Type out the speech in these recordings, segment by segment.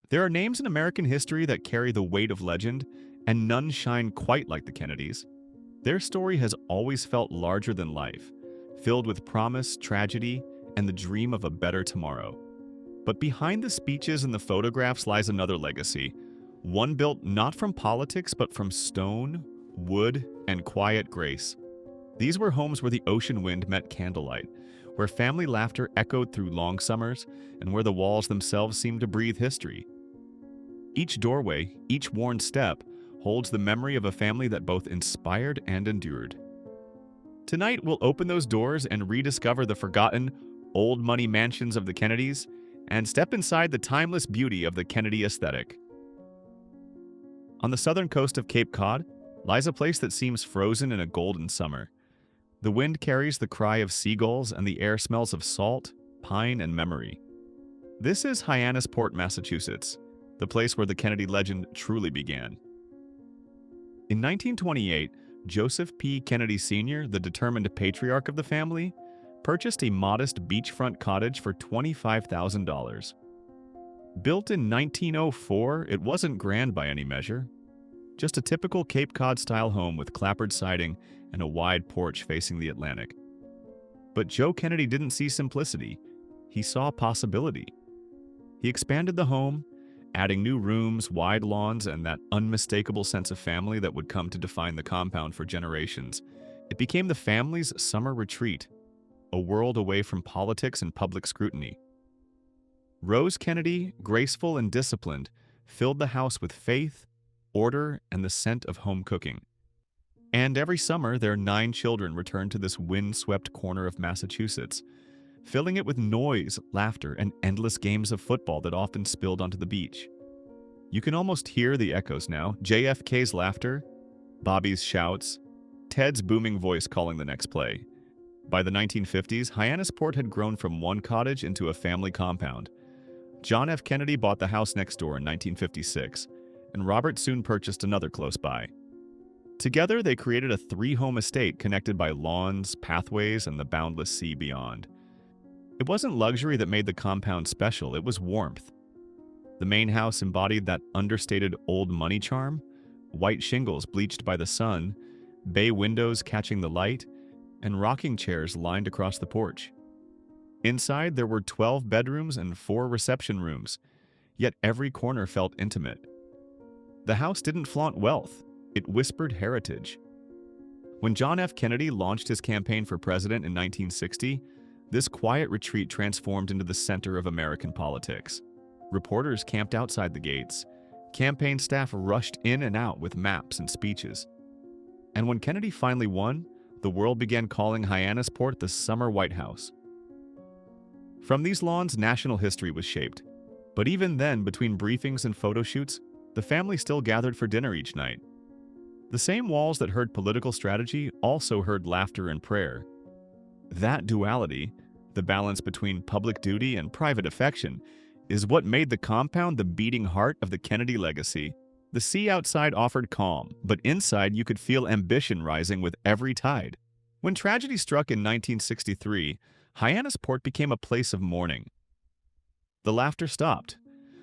There are names in American history that carry the weight of legend, and none shine quite like the Kennedys. Their story has always felt larger than life, filled with promise, tragedy, and the dream of a better tomorrow. But behind the speeches and the photographs lies another legacy, one built not from politics but from stone, wood, and quiet grace. These were homes where the ocean wind met candlelight, where family laughter echoed through long summers, and where the walls themselves seemed to breathe history. Each doorway, each worn step, holds the memory of a family that both inspired and endured. Tonight, we'll open those doors and rediscover the forgotten, old money mansions of the Kennedys and step inside the timeless beauty of the Kennedy aesthetic. On the southern coast of Cape Cod lies a place that seems frozen in a golden summer. The wind carries the cry of seagulls and the air smells of salt, pine, and memory. This is Hyannis Port, Massachusetts, the place where the Kennedy legend truly began. In 1928, Joseph P. Kennedy Sr., the determined patriarch of the family, purchased a modest beachfront cottage for $25,000. Built in 1904, it wasn't grand by any measure. Just a typical Cape Cod-style home with clapboard siding and a wide porch facing the Atlantic. But Joe Kennedy didn't see simplicity. He saw possibility. He expanded the home, adding new rooms, wide lawns, and that unmistakable sense of family that would come to define the compound for generations. It became the family's summer retreat, a world away from politics and public scrutiny. Rose Kennedy, graceful and disciplined, filled the house with faith, order, and the scent of home cooking. And every summer, their 9 children returned to this wind-swept corner of Massachusetts, filling it with noise, laughter, and endless games of football that often spilled onto the beach. You can almost hear the echoes now: JFK's laughter, Bobby's shouts, Ted's booming voice calling the next play. By the 1950s, Hyannis Port had grown from one cottage into a family compound. John F. Kennedy bought the house next door in 1956, and Robert soon purchased another close by. Together, they created a 3-home estate connected by lawns, pathways, and the boundless sea beyond. It wasn't luxury that made the compound special, it was warmth. The main house embodied that understated old money charm: white shingles bleached by the sun, bay windows catching the light, and rocking chairs lined across the porch. Inside, there were 12 bedrooms and 4 reception rooms, yet every corner felt intimate. The house didn't flaunt wealth, it whispered heritage. When John F. Kennedy launched his campaign for president in 1960, this quiet retreat transformed into the center of American politics. Reporters camped outside the gates. Campaign staff rushed in and out with maps and speeches. And when Kennedy finally won, the world began calling Hyannis Port the Summer White House. From these lawns, national history was shaped. But even then, between briefings and photo shoots, the family still gathered for dinner each night. The same walls that heard political strategy also heard laughter and prayer. That duality, the balance between public duty and private affection, is what made the compound the beating heart of the Kennedy legacy. The sea outside offered calm, but inside you could feel ambition rising with every tide. When tragedy struck in 1963, Hyannis Port became a place of mourning. The laughter stopped.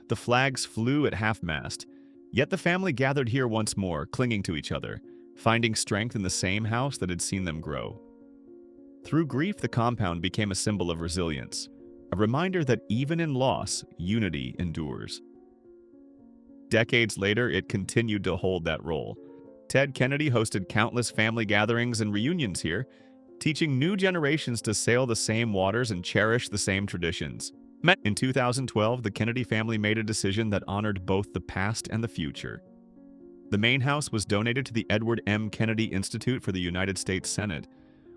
The flags flew at half-mast. Yet the family gathered here once more, clinging to each other, finding strength in the same house that had seen them grow. Through grief, the compound became a symbol of resilience, a reminder that even in loss, unity endures. Decades later, it continued to hold that role. Ted Kennedy hosted countless family gatherings and reunions here, teaching new generations to sail the same waters and cherish the same traditions. In 2012, the Kennedy family made a decision that honored both the past and the future. The main house was donated to the Edward M. Kennedy Institute for the United States Senate,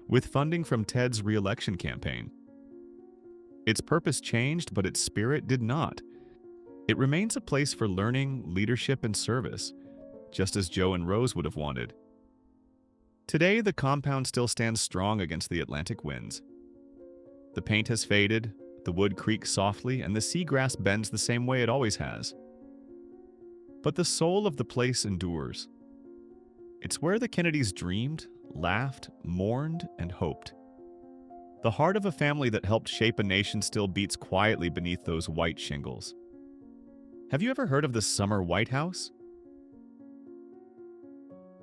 with funding from Ted's re-election campaign. Its purpose changed, but its spirit did not. It remains a place for learning, leadership, and service, just as Joe and Rose would have wanted. Today, the compound still stands strong against the Atlantic winds. The paint has faded, the wood creaks softly, and the seagrass bends the same way it always has. But the soul of the place endures. It's where the Kennedys dreamed, laughed, mourned, and hoped. The heart of a family that helped shape a nation still beats quietly beneath those white shingles. Have you ever heard of the Summer White House?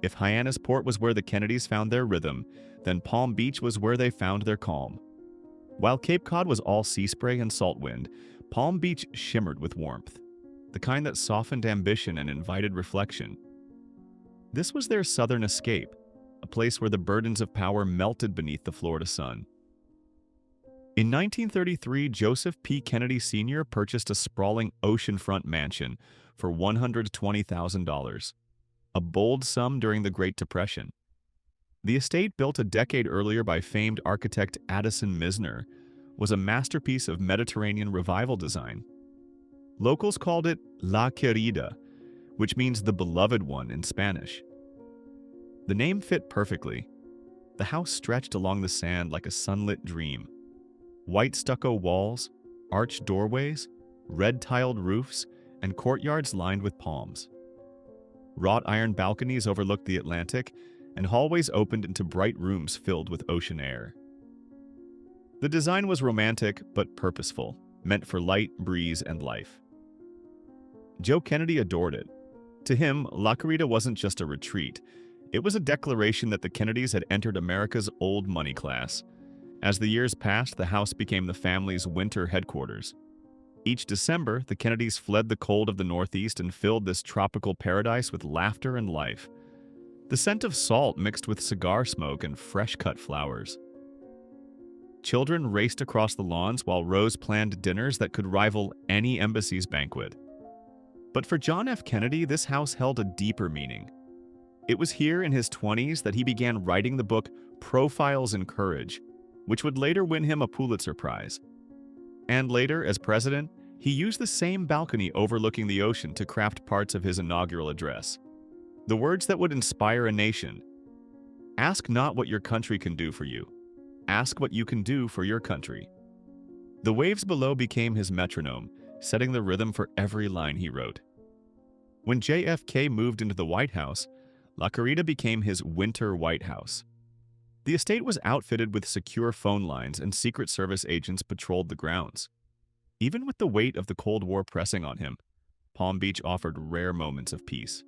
If Hyannis Port was where the Kennedys found their rhythm, then Palm Beach was where they found their calm. While Cape Cod was all sea spray and salt wind, Palm Beach shimmered with warmth, the kind that softened ambition and invited reflection. This was their southern escape, a place where the burdens of power melted beneath the Florida sun. In 1933, Joseph P. Kennedy Sr. purchased a sprawling oceanfront mansion for $120,000, a bold sum during the Great Depression. The estate, built a decade earlier by famed architect Addison Misner, was a masterpiece of Mediterranean revival design. Locals called it La Querida, which means the beloved one in Spanish. The name fit perfectly. The house stretched along the sand like a sunlit dream. White stucco walls, arched doorways, red-tiled roofs, and courtyards lined with palms. Wrought iron balconies overlooked the Atlantic, and hallways opened into bright rooms filled with ocean air. The design was romantic but purposeful, meant for light, breeze, and life. Joe Kennedy adored it. To him, La Querida wasn't just a retreat. It was a declaration that the Kennedys had entered America's old money class. As the years passed, the house became the family's winter headquarters. Each December, the Kennedys fled the cold of the Northeast and filled this tropical paradise with laughter and life. The scent of salt mixed with cigar smoke and fresh-cut flowers. Children raced across the lawns while Rose planned dinners that could rival any embassy's banquet. But for John F. Kennedy, this house held a deeper meaning. It was here in his 20s that he began writing the book Profiles in Courage, which would later win him a Pulitzer Prize. And later, as president, he used the same balcony overlooking the ocean to craft parts of his inaugural address. The words that would inspire a nation. Ask not what your country can do for you. Ask what you can do for your country. The waves below became his metronome, setting the rhythm for every line he wrote. When JFK moved into the White House, La Querida became his winter White House. The estate was outfitted with secure phone lines, and Secret Service agents patrolled the grounds. Even with the weight of the Cold War pressing on him, Palm Beach offered rare moments of peace.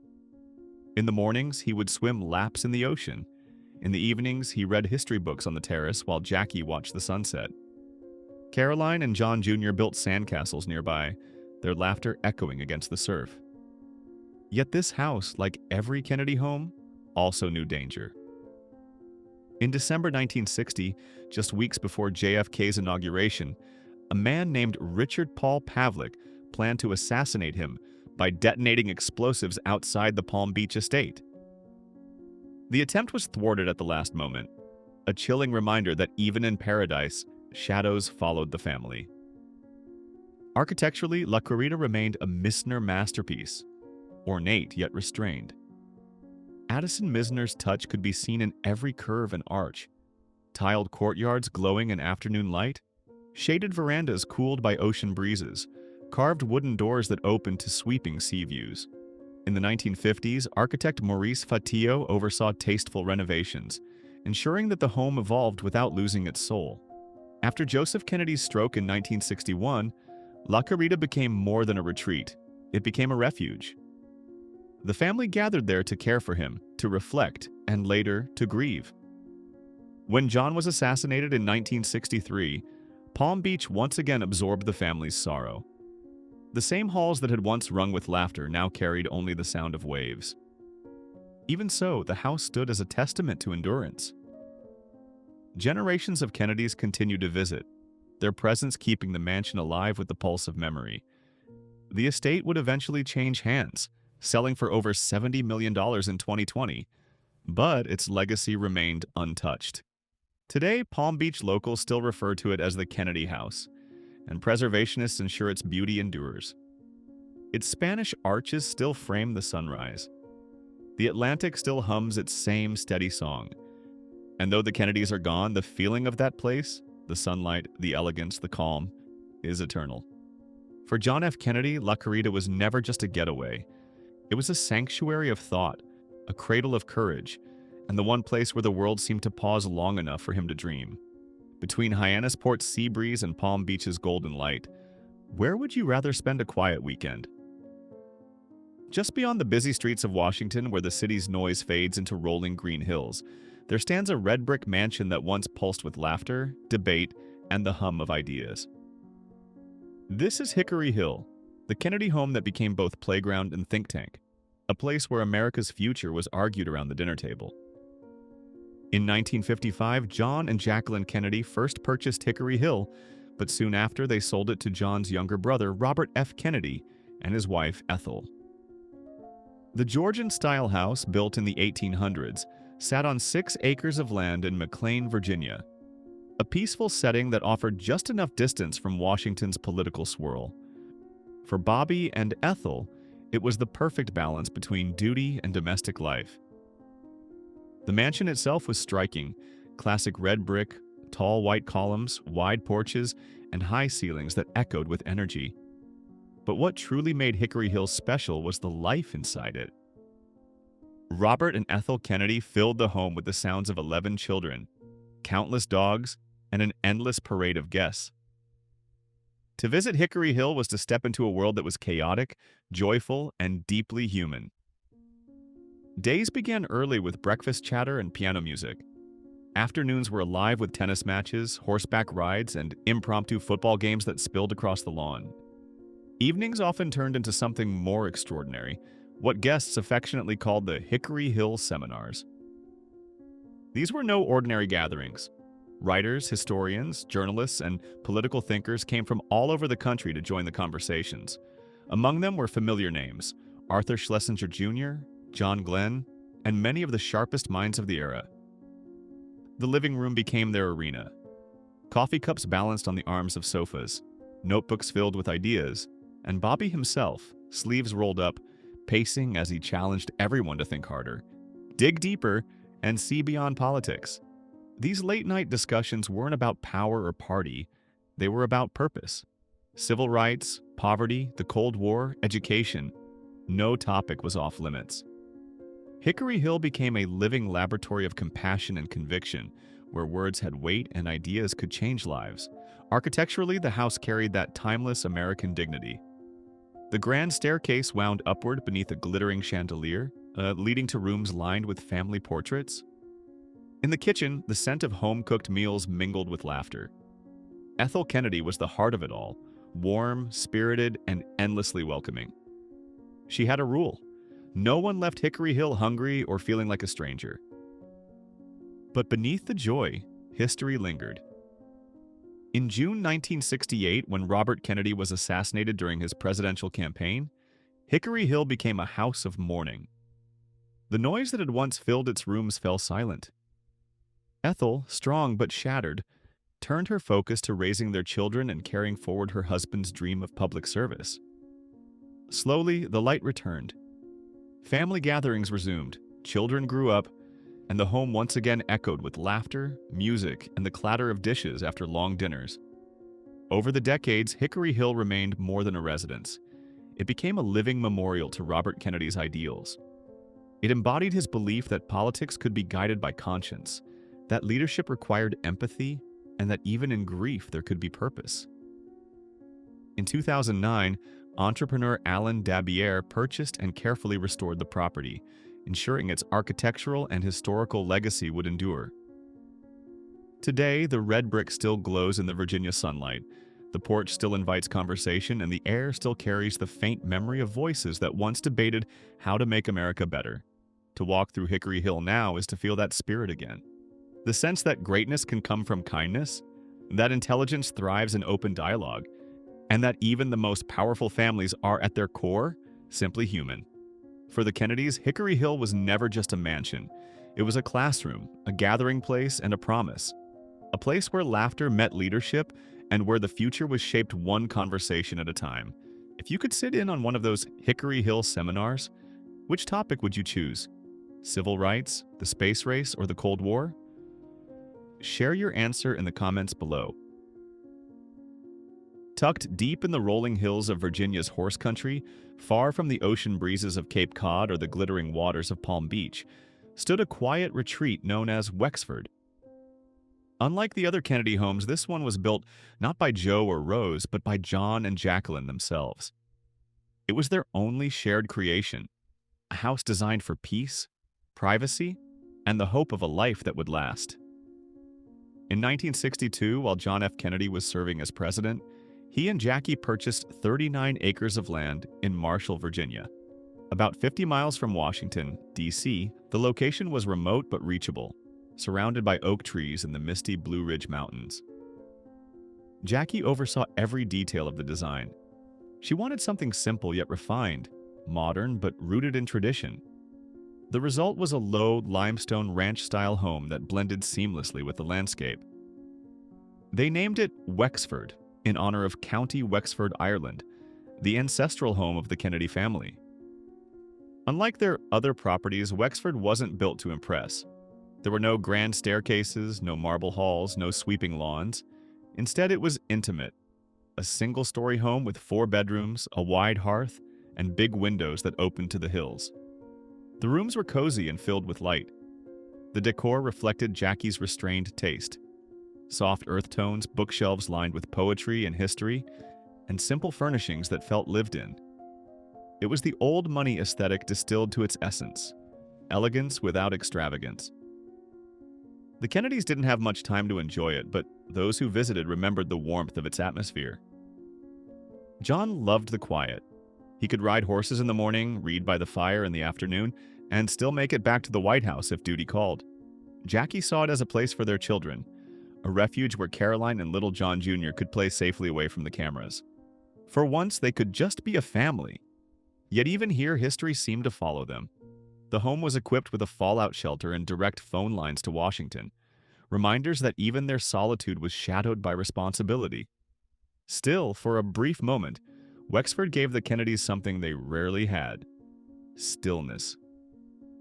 In the mornings, he would swim laps in the ocean. In the evenings, he read history books on the terrace while Jackie watched the sunset. Caroline and John Jr. built sandcastles nearby, their laughter echoing against the surf. Yet this house, like every Kennedy home, also knew danger. In December 1960, just weeks before JFK's inauguration, a man named Richard Paul Pavlik planned to assassinate him by detonating explosives outside the Palm Beach estate. The attempt was thwarted at the last moment, a chilling reminder that even in paradise, shadows followed the family. Architecturally, La Querida remained a Misner masterpiece, ornate yet restrained. Addison Misner's touch could be seen in every curve and arch. Tiled courtyards glowing in afternoon light, shaded verandas cooled by ocean breezes, carved wooden doors that opened to sweeping sea views. In the 1950s, architect Maurice Fatillo oversaw tasteful renovations, ensuring that the home evolved without losing its soul. After Joseph Kennedy's stroke in 1961, La Querida became more than a retreat. It became a refuge. The family gathered there to care for him, to reflect, and later to grieve. When John was assassinated in 1963, Palm Beach once again absorbed the family's sorrow. The same halls that had once rung with laughter now carried only the sound of waves. Even so, the house stood as a testament to endurance. Generations of Kennedys continued to visit, their presence keeping the mansion alive with the pulse of memory. The estate would eventually change hands, selling for over $70 million in 2020, but its legacy remained untouched. Today, Palm Beach locals still refer to it as the Kennedy House, and preservationists ensure its beauty endures. Its Spanish arches still frame the sunrise. The Atlantic still hums its same steady song. And though the Kennedys are gone, the feeling of that place, the sunlight, the elegance, the calm, is eternal. For John F. Kennedy, La Querida was never just a getaway. It was a sanctuary of thought, a cradle of courage, and the one place where the world seemed to pause long enough for him to dream. Between Hyannis Port's sea breeze and Palm Beach's golden light, where would you rather spend a quiet weekend? Just beyond the busy streets of Washington, where the city's noise fades into rolling green hills, there stands a red brick mansion that once pulsed with laughter, debate, and the hum of ideas. This is Hickory Hill, the Kennedy home that became both playground and think tank, a place where America's future was argued around the dinner table. In 1955, John and Jacqueline Kennedy first purchased Hickory Hill, but soon after they sold it to John's younger brother, Robert F. Kennedy, and his wife, Ethel. The Georgian-style house, built in the 1800s, sat on 6 acres of land in McLean, Virginia, a peaceful setting that offered just enough distance from Washington's political swirl. For Bobby and Ethel, it was the perfect balance between duty and domestic life. The mansion itself was striking: classic red brick, tall white columns, wide porches, and high ceilings that echoed with energy. But what truly made Hickory Hill special was the life inside it. Robert and Ethel Kennedy filled the home with the sounds of 11 children, countless dogs, and an endless parade of guests. To visit Hickory Hill was to step into a world that was chaotic, joyful, and deeply human. Days began early with breakfast chatter and piano music. Afternoons were alive with tennis matches, horseback rides, and impromptu football games that spilled across the lawn. Evenings often turned into something more extraordinary, what guests affectionately called the Hickory Hill Seminars. These were no ordinary gatherings. Writers, historians, journalists, and political thinkers came from all over the country to join the conversations. Among them were familiar names: Arthur Schlesinger Jr., John Glenn, and many of the sharpest minds of the era. The living room became their arena. Coffee cups balanced on the arms of sofas, notebooks filled with ideas, and Bobby himself, sleeves rolled up, pacing as he challenged everyone to think harder, dig deeper, and see beyond politics. These late-night discussions weren't about power or party, they were about purpose. Civil rights, poverty, the Cold War, education. No topic was off limits. Hickory Hill became a living laboratory of compassion and conviction, where words had weight and ideas could change lives. Architecturally, the house carried that timeless American dignity. The grand staircase wound upward beneath a glittering chandelier, leading to rooms lined with family portraits. In the kitchen, the scent of home-cooked meals mingled with laughter. Ethel Kennedy was the heart of it all, warm, spirited, and endlessly welcoming. She had a rule: no one left Hickory Hill hungry or feeling like a stranger. But beneath the joy, history lingered. In June 1968, when Robert Kennedy was assassinated during his presidential campaign, Hickory Hill became a house of mourning. The noise that had once filled its rooms fell silent. Ethel, strong but shattered, turned her focus to raising their children and carrying forward her husband's dream of public service. Slowly, the light returned. Family gatherings resumed, children grew up, and the home once again echoed with laughter, music, and the clatter of dishes after long dinners. Over the decades, Hickory Hill remained more than a residence. It became a living memorial to Robert Kennedy's ideals. It embodied his belief that politics could be guided by conscience, that leadership required empathy, and that even in grief there could be purpose. In 2009, entrepreneur Alan Dabier purchased and carefully restored the property, ensuring its architectural and historical legacy would endure. Today, the red brick still glows in the Virginia sunlight, the porch still invites conversation, and the air still carries the faint memory of voices that once debated how to make America better. To walk through Hickory Hill now is to feel that spirit again. The sense that greatness can come from kindness, that intelligence thrives in open dialogue, and that even the most powerful families are at their core simply human. For the Kennedys, Hickory Hill was never just a mansion. It was a classroom, a gathering place, and a promise. A place where laughter met leadership and where the future was shaped one conversation at a time. If you could sit in on one of those Hickory Hill seminars, which topic would you choose? Civil rights, the space race, or the Cold War? Share your answer in the comments below. Tucked deep in the rolling hills of Virginia's horse country, far from the ocean breezes of Cape Cod or the glittering waters of Palm Beach, stood a quiet retreat known as Wexford. Unlike the other Kennedy homes, this one was built not by Joe or Rose, but by John and Jacqueline themselves. It was their only shared creation, a house designed for peace, privacy, and the hope of a life that would last. In 1962, while John F. Kennedy was serving as president, he and Jackie purchased 39 acres of land in Marshall, Virginia. About 50 miles from Washington, D.C., the location was remote but reachable, surrounded by oak trees in the misty Blue Ridge Mountains. Jackie oversaw every detail of the design. She wanted something simple yet refined, modern but rooted in tradition. The result was a low, limestone ranch-style home that blended seamlessly with the landscape. They named it Wexford, in honor of County Wexford, Ireland, the ancestral home of the Kennedy family. Unlike their other properties, Wexford wasn't built to impress. There were no grand staircases, no marble halls, no sweeping lawns. Instead, it was intimate. A single-story home with 4 bedrooms, a wide hearth, and big windows that opened to the hills. The rooms were cozy and filled with light. The decor reflected Jackie's restrained taste. Soft earth tones, bookshelves lined with poetry and history, and simple furnishings that felt lived in. It was the old money aesthetic distilled to its essence, elegance without extravagance. The Kennedys didn't have much time to enjoy it, but those who visited remembered the warmth of its atmosphere. John loved the quiet. He could ride horses in the morning, read by the fire in the afternoon, and still make it back to the White House if duty called. Jackie saw it as a place for their children, a refuge where Caroline and little John Jr. could play safely away from the cameras. For once, they could just be a family. Yet even here, history seemed to follow them. The home was equipped with a fallout shelter and direct phone lines to Washington, reminders that even their solitude was shadowed by responsibility. Still, for a brief moment, Wexford gave the Kennedys something they rarely had: stillness.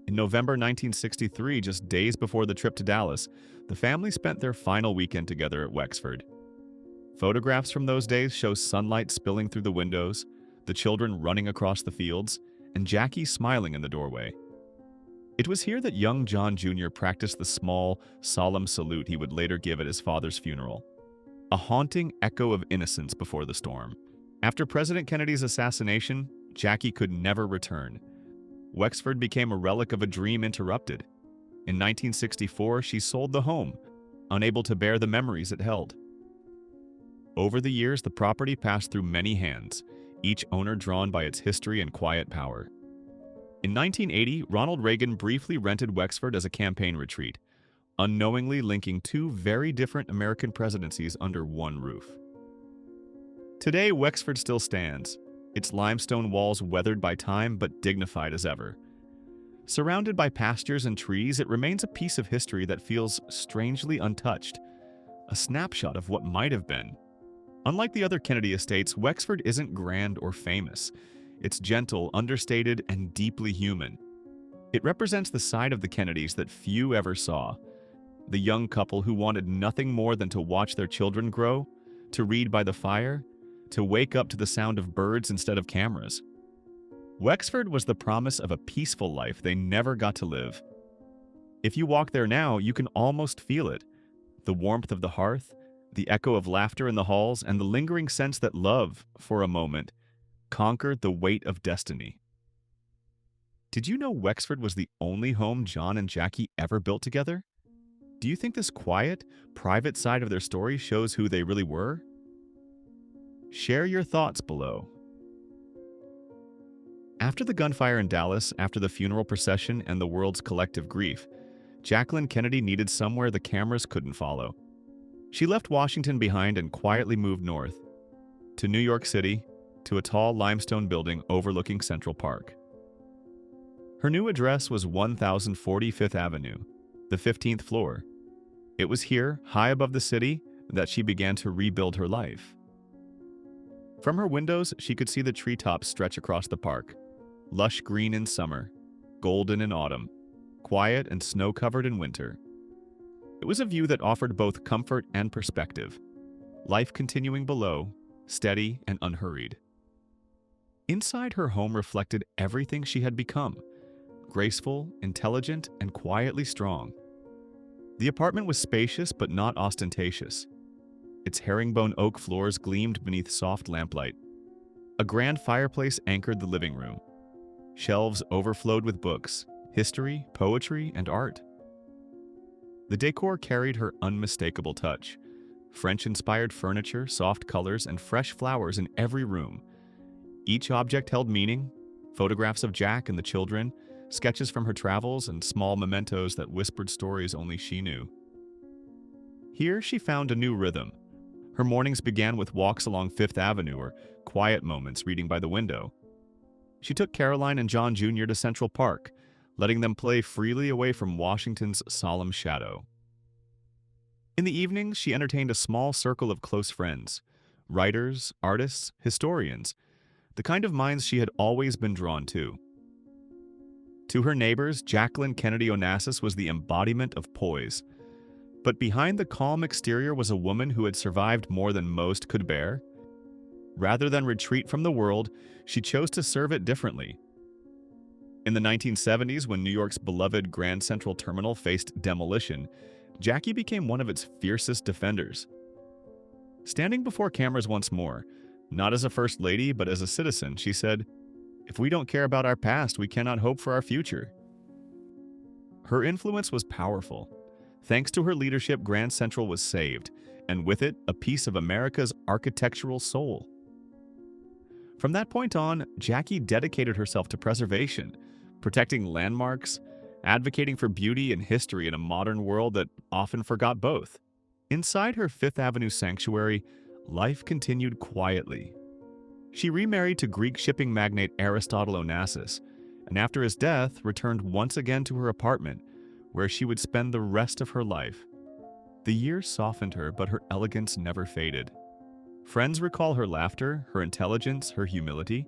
In November 1963, just days before the trip to Dallas, the family spent their final weekend together at Wexford. Photographs from those days show sunlight spilling through the windows, the children running across the fields, and Jackie smiling in the doorway. It was here that young John Jr. practiced the small, solemn salute he would later give at his father's funeral, a haunting echo of innocence before the storm. After President Kennedy's assassination, Jackie could never return. Wexford became a relic of a dream interrupted. In 1964, she sold the home, unable to bear the memories it held. Over the years, the property passed through many hands, each owner drawn by its history and quiet power. In 1980, Ronald Reagan briefly rented Wexford as a campaign retreat, unknowingly linking 2 very different American presidencies under one roof. Today, Wexford still stands, its limestone walls weathered by time but dignified as ever. Surrounded by pastures and trees, it remains a piece of history that feels strangely untouched, a snapshot of what might have been. Unlike the other Kennedy estates, Wexford isn't grand or famous. It's gentle, understated, and deeply human. It represents the side of the Kennedys that few ever saw. The young couple who wanted nothing more than to watch their children grow, to read by the fire, to wake up to the sound of birds instead of cameras. Wexford was the promise of a peaceful life they never got to live. If you walk there now, you can almost feel it. The warmth of the hearth, the echo of laughter in the halls, and the lingering sense that love, for a moment, conquered the weight of destiny. Did you know Wexford was the only home John and Jackie ever built together? Do you think this quiet, private side of their story shows who they really were? Share your thoughts below. After the gunfire in Dallas, after the funeral procession and the world's collective grief, Jacqueline Kennedy needed somewhere the cameras couldn't follow. She left Washington behind and quietly moved north, to New York City, to a tall limestone building overlooking Central Park. Her new address was 1040 Fifth Avenue, the 15th floor. It was here, high above the city, that she began to rebuild her life. From her windows, she could see the treetops stretch across the park, lush green in summer, golden in autumn, quiet and snow-covered in winter. It was a view that offered both comfort and perspective, life continuing below, steady and unhurried. Inside, her home reflected everything she had become, graceful, intelligent, and quietly strong. The apartment was spacious but not ostentatious. Its herringbone oak floors gleamed beneath soft lamplight. A grand fireplace anchored the living room. Shelves overflowed with books, history, poetry, and art. The decor carried her unmistakable touch. French-inspired furniture, soft colors, and fresh flowers in every room. Each object held meaning: photographs of Jack and the children, sketches from her travels, and small mementos that whispered stories only she knew. Here she found a new rhythm. Her mornings began with walks along Fifth Avenue or quiet moments reading by the window. She took Caroline and John Jr. to Central Park, letting them play freely away from Washington's solemn shadow. In the evenings, she entertained a small circle of close friends: writers, artists, historians, the kind of minds she had always been drawn to. To her neighbors, Jacqueline Kennedy Onassis was the embodiment of poise. But behind the calm exterior was a woman who had survived more than most could bear. Rather than retreat from the world, she chose to serve it differently. In the 1970s, when New York's beloved Grand Central Terminal faced demolition, Jackie became one of its fiercest defenders. Standing before cameras once more, not as a first lady but as a citizen, she said, "If we don't care about our past, we cannot hope for our future." Her influence was powerful. Thanks to her leadership, Grand Central was saved, and with it, a piece of America's architectural soul. From that point on, Jackie dedicated herself to preservation, protecting landmarks, advocating for beauty and history in a modern world that often forgot both. Inside her Fifth Avenue sanctuary, life continued quietly. She remarried to Greek shipping magnate Aristotle Onassis, and after his death, returned once again to her apartment, where she would spend the rest of her life. The years softened her, but her elegance never faded. Friends recall her laughter, her intelligence, her humility.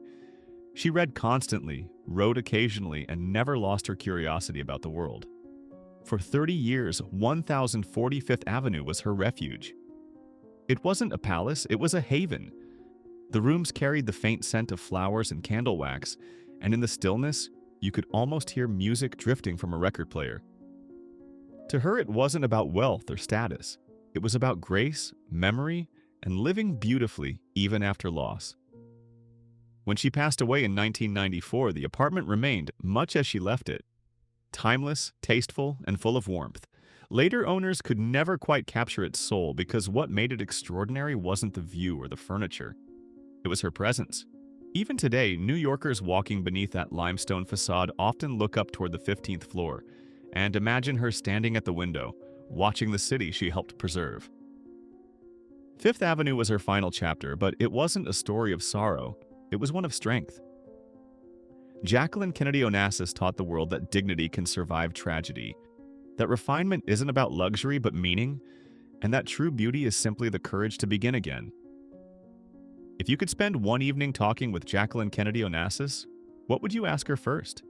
She read constantly, wrote occasionally, and never lost her curiosity about the world. For 30 years, 1040 Fifth Avenue was her refuge. It wasn't a palace, it was a haven. The rooms carried the faint scent of flowers and candle wax, and in the stillness, you could almost hear music drifting from a record player. To her, it wasn't about wealth or status. It was about grace, memory, and living beautifully even after loss. When she passed away in 1994, the apartment remained much as she left it. Timeless, tasteful, and full of warmth. Later owners could never quite capture its soul because what made it extraordinary wasn't the view or the furniture. It was her presence. Even today, New Yorkers walking beneath that limestone facade often look up toward the 15th floor and imagine her standing at the window, watching the city she helped preserve. Fifth Avenue was her final chapter, but it wasn't a story of sorrow. It was one of strength. Jacqueline Kennedy Onassis taught the world that dignity can survive tragedy, that refinement isn't about luxury but meaning, and that true beauty is simply the courage to begin again. If you could spend one evening talking with Jacqueline Kennedy Onassis, what would you ask her first?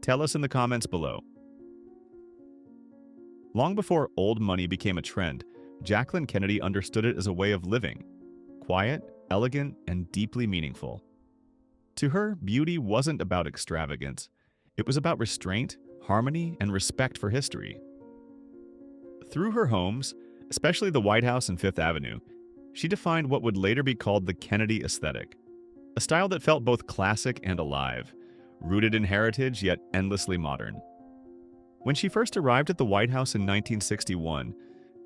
Tell us in the comments below. Long before old money became a trend, Jacqueline Kennedy understood it as a way of living: quiet, elegant, and deeply meaningful. To her, beauty wasn't about extravagance. It was about restraint, harmony, and respect for history. Through her homes, especially the White House and Fifth Avenue, she defined what would later be called the Kennedy aesthetic, a style that felt both classic and alive, rooted in heritage yet endlessly modern. When she first arrived at the White House in 1961,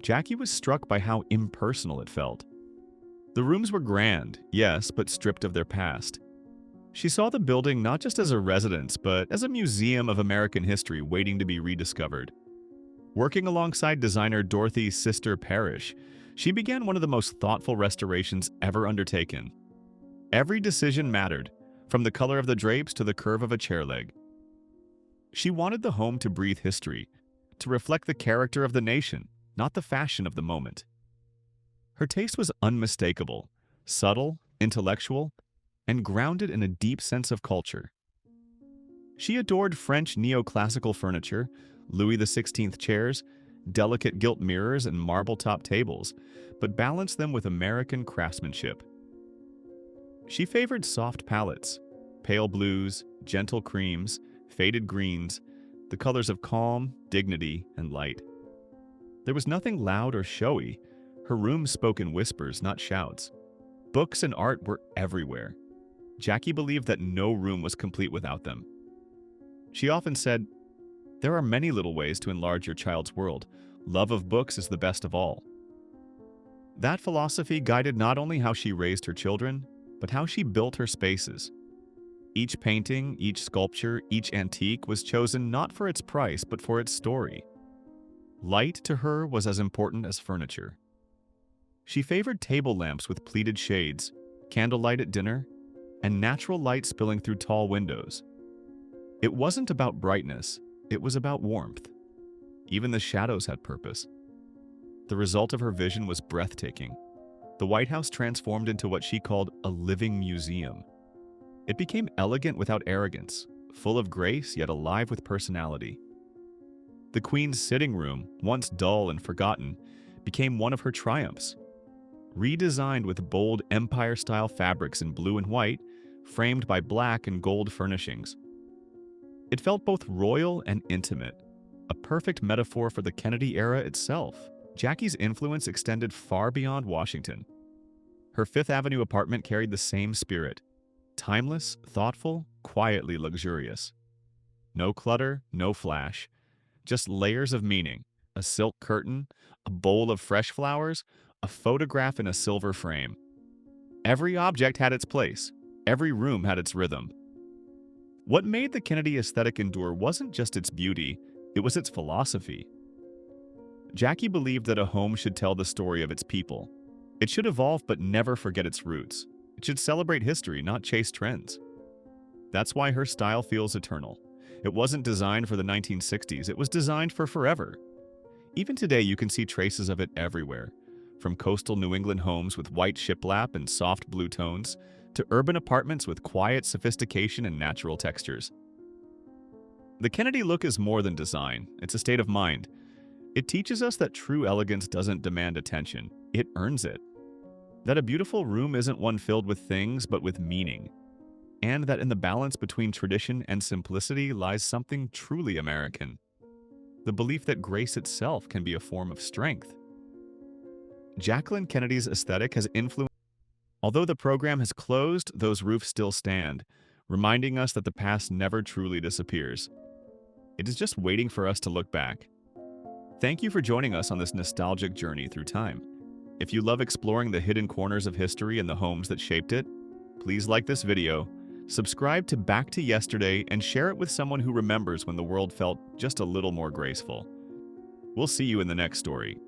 Jackie was struck by how impersonal it felt. The rooms were grand, yes, but stripped of their past. She saw the building not just as a residence, but as a museum of American history waiting to be rediscovered. Working alongside designer Dorothy Sister Parrish, she began one of the most thoughtful restorations ever undertaken. Every decision mattered, from the color of the drapes to the curve of a chair leg. She wanted the home to breathe history, to reflect the character of the nation, not the fashion of the moment. Her taste was unmistakable, subtle, intellectual, and grounded in a deep sense of culture. She adored French neoclassical furniture, Louis XVI chairs, delicate gilt mirrors, and marble-top tables, but balanced them with American craftsmanship. She favored soft palettes, pale blues, gentle creams, faded greens, the colors of calm, dignity, and light. There was nothing loud or showy. Her rooms spoke in whispers, not shouts. Books and art were everywhere. Jackie believed that no room was complete without them. She often said, "There are many little ways to enlarge your child's world. Love of books is the best of all." That philosophy guided not only how she raised her children, but how she built her spaces. Each painting, each sculpture, each antique was chosen not for its price, but for its story. Light to her was as important as furniture. She favored table lamps with pleated shades, candlelight at dinner, and natural light spilling through tall windows. It wasn't about brightness, it was about warmth. Even the shadows had purpose. The result of her vision was breathtaking. The White House transformed into what she called a living museum. It became elegant without arrogance, full of grace yet alive with personality. The Queen's sitting room, once dull and forgotten, became one of her triumphs. Redesigned with bold empire-style fabrics in blue and white, framed by black and gold furnishings. It felt both royal and intimate, a perfect metaphor for the Kennedy era itself. Jackie's influence extended far beyond Washington. Her Fifth Avenue apartment carried the same spirit. Timeless, thoughtful, quietly luxurious. No clutter, no flash. Just layers of meaning. A silk curtain, a bowl of fresh flowers, a photograph in a silver frame. Every object had its place. Every room had its rhythm. What made the Kennedy aesthetic endure wasn't just its beauty, it was its philosophy. Jackie believed that a home should tell the story of its people. It should evolve but never forget its roots. It should celebrate history, not chase trends. That's why her style feels eternal. It wasn't designed for the 1960s, it was designed for forever. Even today, you can see traces of it everywhere, from coastal New England homes with white shiplap and soft blue tones, to urban apartments with quiet sophistication and natural textures. The Kennedy look is more than design, it's a state of mind. It teaches us that true elegance doesn't demand attention, it earns it. That a beautiful room isn't one filled with things, but with meaning. And that in the balance between tradition and simplicity lies something truly American. The belief that grace itself can be a form of strength. Jacqueline Kennedy's aesthetic has influenced. Although the program has closed, those roofs still stand, reminding us that the past never truly disappears. It is just waiting for us to look back. Thank you for joining us on this nostalgic journey through time. If you love exploring the hidden corners of history and the homes that shaped it, please like this video, subscribe to Back to Yesterday, and share it with someone who remembers when the world felt just a little more graceful. We'll see you in the next story.